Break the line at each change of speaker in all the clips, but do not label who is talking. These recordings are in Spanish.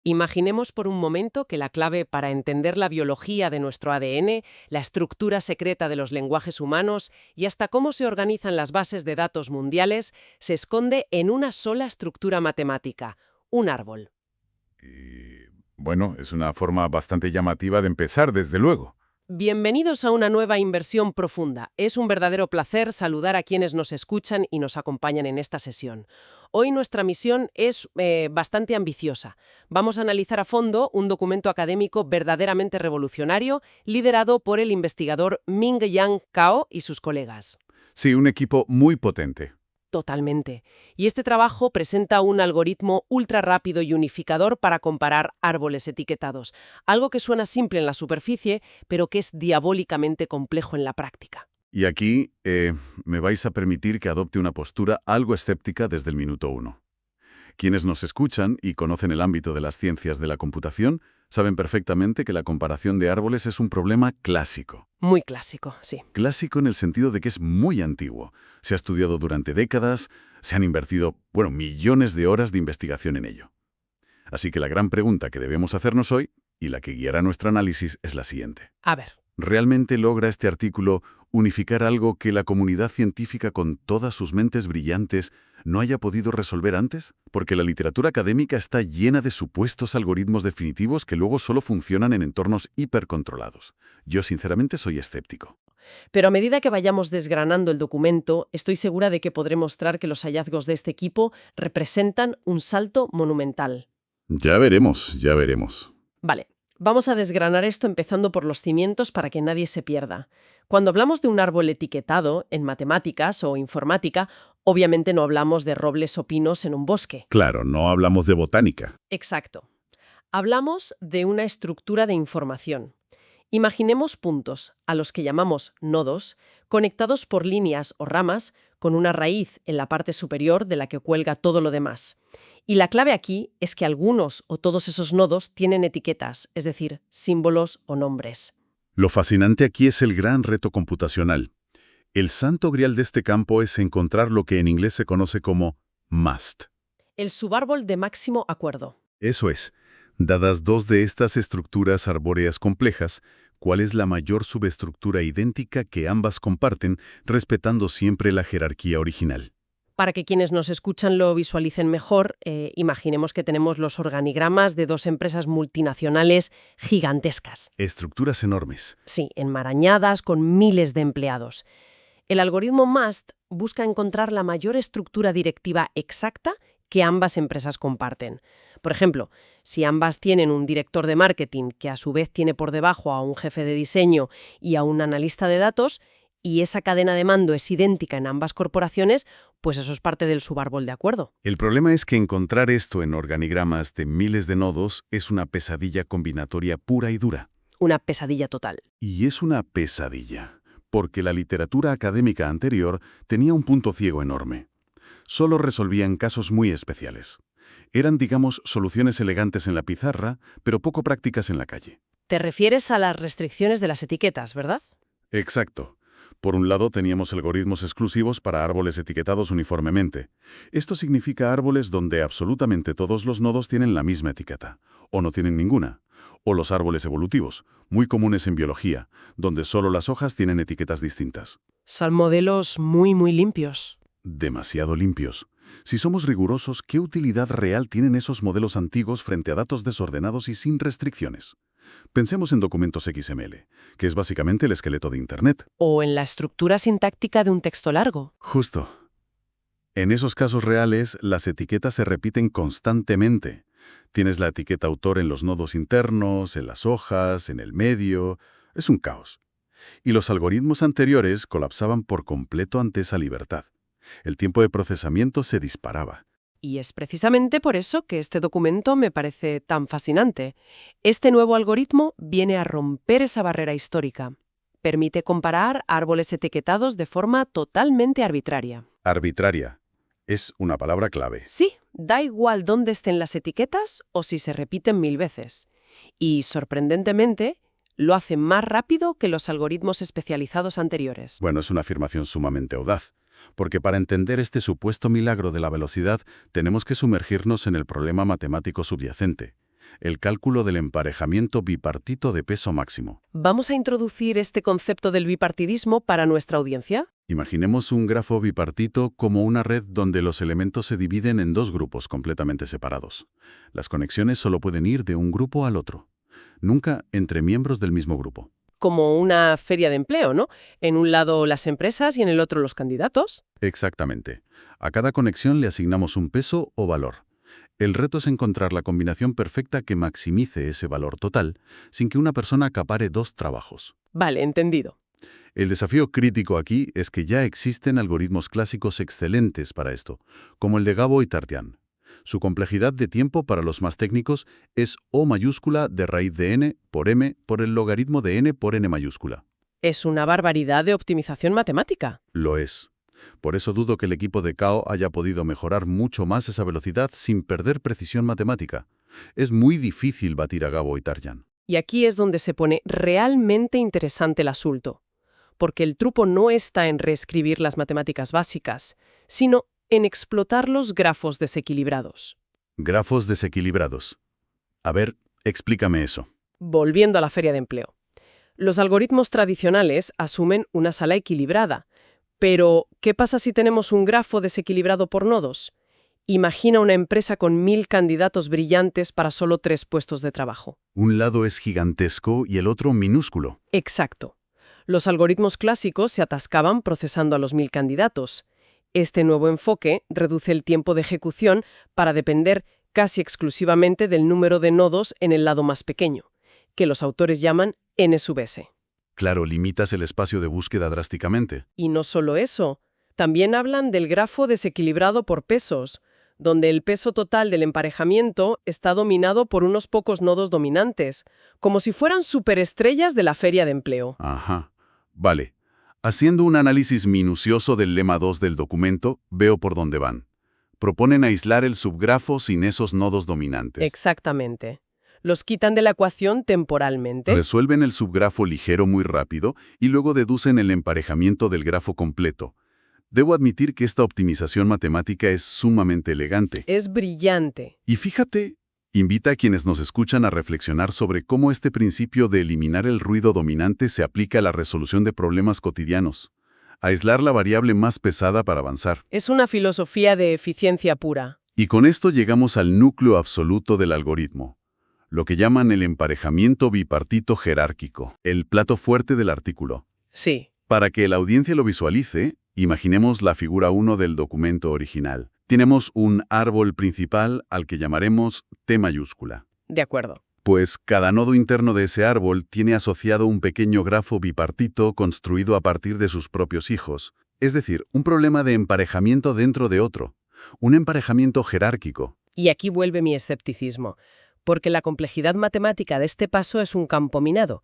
Imaginemos por un momento que la clave para entender la biología de nuestro ADN, la estructura secreta de los lenguajes humanos y hasta cómo se organizan las bases de datos mundiales se esconde en una sola estructura matemática, un árbol.
Y, bueno, es una forma bastante llamativa de empezar, desde luego.
Bienvenidos a una nueva inversión profunda. Es un verdadero placer saludar a quienes nos escuchan y nos acompañan en esta sesión. Hoy nuestra misión es bastante ambiciosa. Vamos a analizar a fondo un documento académico verdaderamente revolucionario liderado por el investigador Ming-Yang Cao y sus colegas.
Sí, un equipo muy potente.
Totalmente. Y este trabajo presenta un algoritmo ultra rápido y unificador para comparar árboles etiquetados, algo que suena simple en la superficie, pero que es diabólicamente complejo en la práctica.
Y aquí me vais a permitir que adopte una postura algo escéptica desde el minuto uno. Quienes nos escuchan y conocen el ámbito de las ciencias de la computación saben perfectamente que la comparación de árboles es un problema clásico.
Muy clásico, sí.
Clásico en el sentido de que es muy antiguo. Se ha estudiado durante décadas, se han invertido, millones de horas de investigación en ello. Así que la gran pregunta que debemos hacernos hoy, y la que guiará nuestro análisis, es la siguiente.
A ver.
¿Realmente logra este artículo unificar algo que la comunidad científica con todas sus mentes brillantes no haya podido resolver antes? Porque la literatura académica está llena de supuestos algoritmos definitivos que luego solo funcionan en entornos hipercontrolados. Yo sinceramente soy escéptico.
Pero a medida que vayamos desgranando el documento, estoy segura de que podré mostrar que los hallazgos de este equipo representan un salto monumental.
Ya veremos, ya veremos.
Vale, vamos a desgranar esto empezando por los cimientos para que nadie se pierda. Cuando hablamos de un árbol etiquetado, en matemáticas o informática, obviamente no hablamos de robles o pinos en un bosque.
Claro, no hablamos de botánica.
Exacto. Hablamos de una estructura de información. Imaginemos puntos, a los que llamamos nodos, conectados por líneas o ramas, con una raíz en la parte superior de la que cuelga todo lo demás. Y la clave aquí es que algunos o todos esos nodos tienen etiquetas, es decir, símbolos o nombres.
Lo fascinante aquí es el gran reto computacional. El santo grial de este campo es encontrar lo que en inglés se conoce como must.
El subárbol de máximo acuerdo.
Eso es. Dadas dos de estas estructuras arbóreas complejas, ¿cuál es la mayor subestructura idéntica que ambas comparten, respetando siempre la jerarquía original?
Para que quienes nos escuchan lo visualicen mejor, imaginemos que tenemos los organigramas de dos empresas multinacionales gigantescas.
Estructuras enormes.
Sí, enmarañadas con miles de empleados. El algoritmo MUST busca encontrar la mayor estructura directiva exacta que ambas empresas comparten. Por ejemplo, si ambas tienen un director de marketing que a su vez tiene por debajo a un jefe de diseño y a un analista de datos, y esa cadena de mando es idéntica en ambas corporaciones, pues eso es parte del subárbol de acuerdo.
El problema es que encontrar esto en organigramas de miles de nodos es una pesadilla combinatoria pura y dura.
Una pesadilla total.
Y es una pesadilla, porque la literatura académica anterior tenía un punto ciego enorme. Solo resolvían casos muy especiales. Eran, digamos, soluciones elegantes en la pizarra, pero poco prácticas en la calle.
Te refieres a las restricciones de las etiquetas, ¿verdad?
Exacto. Por un lado, teníamos algoritmos exclusivos para árboles etiquetados uniformemente. Esto significa árboles donde absolutamente todos los nodos tienen la misma etiqueta, o no tienen ninguna. O los árboles evolutivos, muy comunes en biología, donde solo las hojas tienen etiquetas distintas.
Son modelos muy limpios.
Demasiado limpios. Si somos rigurosos, ¿qué utilidad real tienen esos modelos antiguos frente a datos desordenados y sin restricciones? Pensemos en documentos XML, que es básicamente el esqueleto de Internet.
O en la estructura sintáctica de un texto largo.
Justo. En esos casos reales, las etiquetas se repiten constantemente. Tienes la etiqueta autor en los nodos internos, en las hojas, en el medio. Es un caos. Y los algoritmos anteriores colapsaban por completo ante esa libertad. El tiempo de procesamiento se disparaba.
Y es precisamente por eso que este documento me parece tan fascinante. Este nuevo algoritmo viene a romper esa barrera histórica. Permite comparar árboles etiquetados de forma totalmente arbitraria.
Arbitraria. Es una palabra clave.
Sí, da igual dónde estén las etiquetas o si se repiten 1000 veces. Y, sorprendentemente, lo hace más rápido que los algoritmos especializados anteriores.
Bueno, es una afirmación sumamente audaz. Porque para entender este supuesto milagro de la velocidad, tenemos que sumergirnos en el problema matemático subyacente. el cálculo del emparejamiento bipartito de peso máximo.
¿Vamos a introducir este concepto del bipartidismo para nuestra audiencia?
Imaginemos un grafo bipartito como una red donde los elementos se dividen en dos grupos completamente separados. Las conexiones solo pueden ir de un grupo al otro, nunca entre miembros del mismo grupo.
Como una feria de empleo, ¿no? En un lado las empresas y en el otro los candidatos.
Exactamente. A cada conexión le asignamos un peso o valor. El reto es encontrar la combinación perfecta que maximice ese valor total, sin que una persona acapare dos trabajos.
Vale, entendido.
El desafío crítico aquí es que ya existen algoritmos clásicos excelentes para esto, como el de Gabo y Tartian. Su complejidad de tiempo para los más técnicos es O mayúscula de raíz de n por m por el logaritmo de n por n mayúscula.
Es una barbaridad de optimización matemática.
Lo es. Por eso dudo que el equipo de Cao haya podido mejorar mucho más esa velocidad sin perder precisión matemática. Es muy difícil batir a Gabo y Tartian.
Y aquí es donde se pone realmente interesante el asunto. Porque el truco no está en reescribir las matemáticas básicas, sino en explotar los grafos desequilibrados.
Grafos desequilibrados. A ver, explícame eso.
Volviendo a la feria de empleo. Los algoritmos tradicionales asumen una sala equilibrada. Pero, ¿qué pasa si tenemos un grafo desequilibrado por nodos? Imagina una empresa con 1000 candidatos brillantes para solo 3 puestos de trabajo.
Un lado es gigantesco y el otro minúsculo.
Exacto. Los algoritmos clásicos se atascaban procesando a los 1000 candidatos. Este nuevo enfoque reduce el tiempo de ejecución para depender casi exclusivamente del número de nodos en el lado más pequeño, que los autores llaman n sub s.
Claro, limitas el espacio de búsqueda drásticamente.
Y no solo eso, también hablan del grafo desequilibrado por pesos, donde el peso total del emparejamiento está dominado por unos pocos nodos dominantes, como si fueran superestrellas de la feria de empleo.
Ajá. Vale. Haciendo un análisis minucioso del lema 2 del documento, veo por dónde van. Proponen aislar el subgrafo sin esos nodos dominantes.
Exactamente. Los quitan de la ecuación temporalmente.
Resuelven el subgrafo ligero muy rápido y luego deducen el emparejamiento del grafo completo. Debo admitir que esta optimización matemática es sumamente elegante.
Es brillante.
Y fíjate, invita a quienes nos escuchan a reflexionar sobre cómo este principio de eliminar el ruido dominante se aplica a la resolución de problemas cotidianos. Aislar la variable más pesada para avanzar.
Es una filosofía de eficiencia pura.
Y con esto llegamos al núcleo absoluto del algoritmo, lo que llaman el emparejamiento bipartito jerárquico, el plato fuerte del artículo.
Sí.
Para que la audiencia lo visualice, imaginemos la figura 1 del documento original. Tenemos un árbol principal al que llamaremos T mayúscula.
De acuerdo.
Pues cada nodo interno de ese árbol tiene asociado un pequeño grafo bipartito construido a partir de sus propios hijos. Es decir, un problema de emparejamiento dentro de otro. Un emparejamiento jerárquico.
Y aquí vuelve mi escepticismo, porque la complejidad matemática de este paso es un campo minado.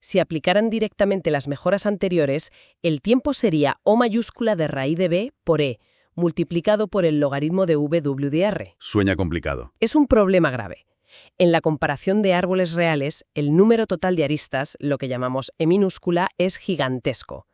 Si aplicaran directamente las mejoras anteriores, el tiempo sería O mayúscula de raíz de b por e, multiplicado por el logaritmo de w de r.
Suena complicado.
Es un problema grave. En la comparación de árboles reales, el número total de aristas, lo que llamamos E minúscula, es gigantesco.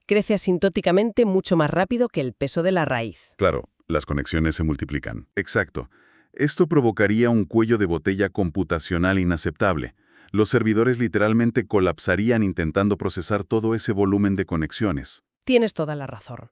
Crece asintóticamente mucho más rápido que el peso de la raíz.
Claro, las conexiones se multiplican. Exacto. Esto provocaría un cuello de botella computacional inaceptable. Los servidores literalmente colapsarían intentando procesar todo ese volumen de conexiones.
Tienes toda la razón.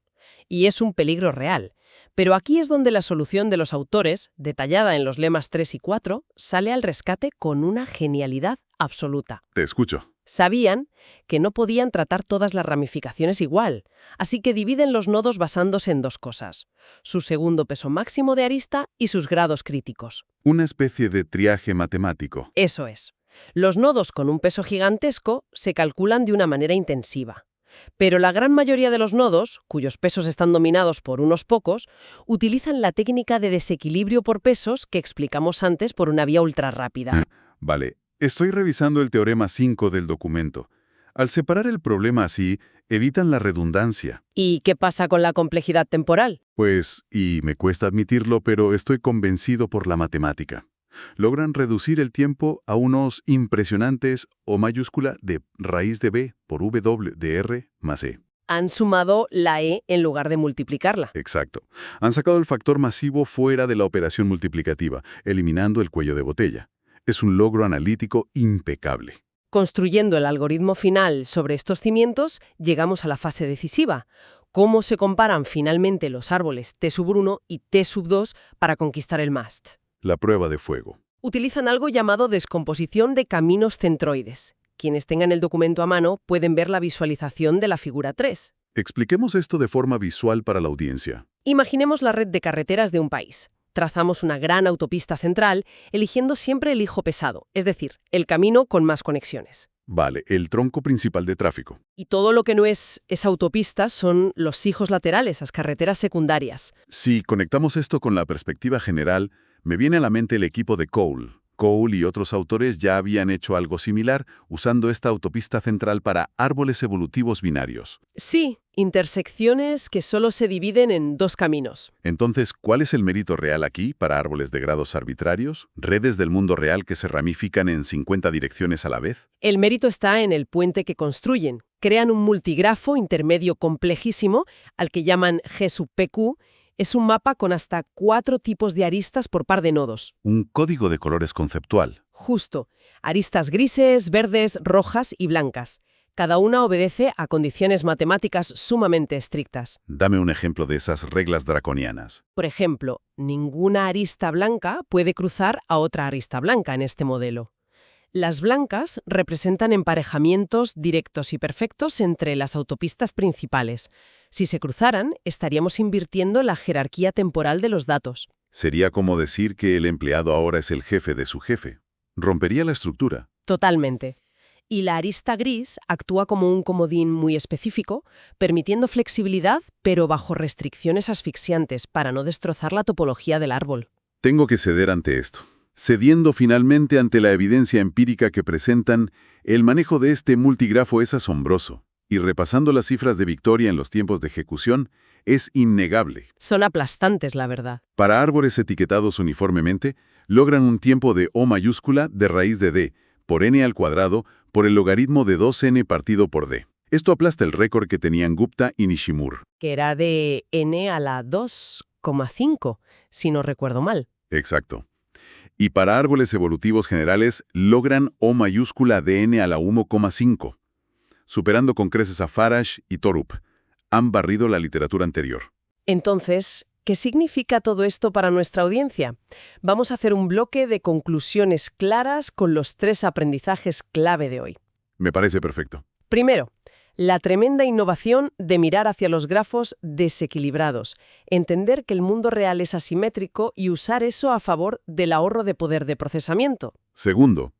Y es un peligro real. Pero aquí es donde la solución de los autores, detallada en los lemas 3 y 4, sale al rescate con una genialidad absoluta.
Te escucho.
Sabían que no podían tratar todas las ramificaciones igual, así que dividen los nodos basándose en dos cosas: su segundo peso máximo de arista y sus grados críticos.
Una especie de triaje matemático.
Eso es. Los nodos con un peso gigantesco se calculan de una manera intensiva. Pero la gran mayoría de los nodos, cuyos pesos están dominados por unos pocos, utilizan la técnica de desequilibrio por pesos que explicamos antes por una vía ultrarrápida.
Vale, estoy revisando el teorema 5 del documento. Al separar el problema así, evitan la redundancia.
¿Y qué pasa con la complejidad temporal?
Pues, y me cuesta admitirlo, pero estoy convencido por la matemática. Logran reducir el tiempo a unos impresionantes O mayúscula de raíz de b por w de r más e.
Han sumado la e en lugar de multiplicarla.
Exacto. Han sacado el factor masivo fuera de la operación multiplicativa, eliminando el cuello de botella. Es un logro analítico impecable.
Construyendo el algoritmo final sobre estos cimientos, llegamos a la fase decisiva. ¿Cómo se comparan finalmente los árboles T1 y T2 para conquistar el MAST?
La prueba de fuego.
Utilizan algo llamado descomposición de caminos centroides. Quienes tengan el documento a mano pueden ver la visualización de la figura 3.
Expliquemos esto de forma visual para la audiencia.
Imaginemos la red de carreteras de un país. Trazamos una gran autopista central, eligiendo siempre el hijo pesado, es decir, el camino con más conexiones.
Vale, el tronco principal de tráfico.
Y todo lo que no es esa autopista son los hijos laterales, las carreteras secundarias.
Si conectamos esto con la perspectiva general, me viene a la mente el equipo de Cole. Cole y otros autores ya habían hecho algo similar usando esta autopista central para árboles evolutivos binarios.
Sí, intersecciones que solo se dividen en dos caminos.
Entonces, ¿cuál es el mérito real aquí para árboles de grados arbitrarios? ¿Redes del mundo real que se ramifican en 50 direcciones a la vez?
El mérito está en el puente que construyen. Crean un multigrafo intermedio complejísimo, al que llaman G sub PQ. Es un mapa con hasta 4 tipos de aristas por par de nodos.
Un código de colores conceptual.
Justo. Aristas grises, verdes, rojas y blancas. Cada una obedece a condiciones matemáticas sumamente estrictas.
Dame un ejemplo de esas reglas draconianas.
Por ejemplo, ninguna arista blanca puede cruzar a otra arista blanca en este modelo. Las blancas representan emparejamientos directos y perfectos entre las autopistas principales. Si se cruzaran, estaríamos invirtiendo la jerarquía temporal de los datos.
Sería como decir que el empleado ahora es el jefe de su jefe. Rompería la estructura.
Totalmente. Y la arista gris actúa como un comodín muy específico, permitiendo flexibilidad, pero bajo restricciones asfixiantes para no destrozar la topología del árbol.
Tengo que ceder ante esto. Cediendo finalmente ante la evidencia empírica que presentan, el manejo de este multigrafo es asombroso. Y repasando las cifras de victoria en los tiempos de ejecución, es innegable.
Son aplastantes, la verdad.
Para árboles etiquetados uniformemente, logran un tiempo de O mayúscula de raíz de D, por n al cuadrado, por el logaritmo de 2n partido por d. Esto aplasta el récord que tenían Gupta y Nishimura.
Que era de n a la 2,5, si no recuerdo mal.
Exacto. Y para árboles evolutivos generales, logran O mayúscula de n a la 1,5, superando con creces a Farage y Torup. Han barrido la literatura anterior.
Entonces, ¿qué significa todo esto para nuestra audiencia? Vamos a hacer un bloque de conclusiones claras con los 3 aprendizajes clave de hoy.
Me parece perfecto.
Primero, la tremenda innovación de mirar hacia los grafos desequilibrados, entender que el mundo real es asimétrico y usar eso a favor del ahorro de poder de procesamiento.
Segundo,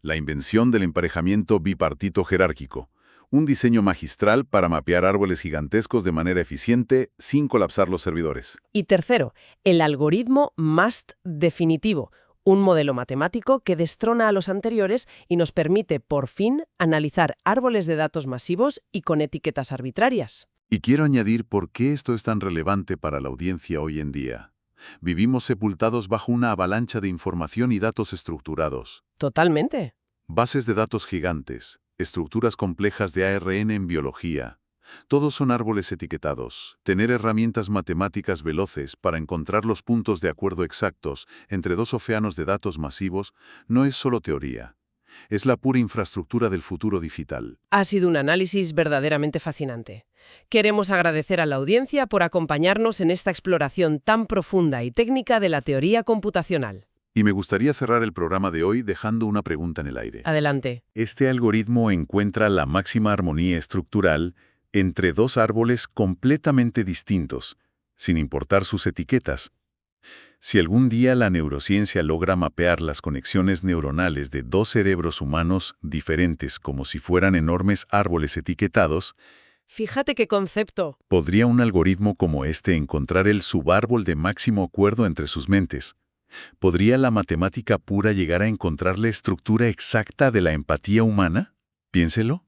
la invención del emparejamiento bipartito jerárquico. Un diseño magistral para mapear árboles gigantescos de manera eficiente sin colapsar los servidores.
Y tercero, el algoritmo MAST definitivo, un modelo matemático que destrona a los anteriores y nos permite, por fin, analizar árboles de datos masivos y con etiquetas arbitrarias.
Y quiero añadir por qué esto es tan relevante para la audiencia hoy en día. Vivimos sepultados bajo una avalancha de información y datos estructurados.
Totalmente.
Bases de datos gigantes, estructuras complejas de ARN en biología. Todos son árboles etiquetados. Tener herramientas matemáticas veloces para encontrar los puntos de acuerdo exactos entre 2 océanos de datos masivos no es solo teoría. Es la pura infraestructura del futuro digital.
Ha sido un análisis verdaderamente fascinante. Queremos agradecer a la audiencia por acompañarnos en esta exploración tan profunda y técnica de la teoría computacional.
Y me gustaría cerrar el programa de hoy dejando una pregunta en el aire.
Adelante.
¿Este algoritmo encuentra la máxima armonía estructural entre 2 árboles completamente distintos, sin importar sus etiquetas? Si algún día la neurociencia logra mapear las conexiones neuronales de 2 cerebros humanos diferentes como si fueran enormes árboles etiquetados,
Fíjate qué concepto.
¿podría un algoritmo como este encontrar el subárbol de máximo acuerdo entre sus mentes? ¿Podría la matemática pura llegar a encontrar la estructura exacta de la empatía humana? Piénselo.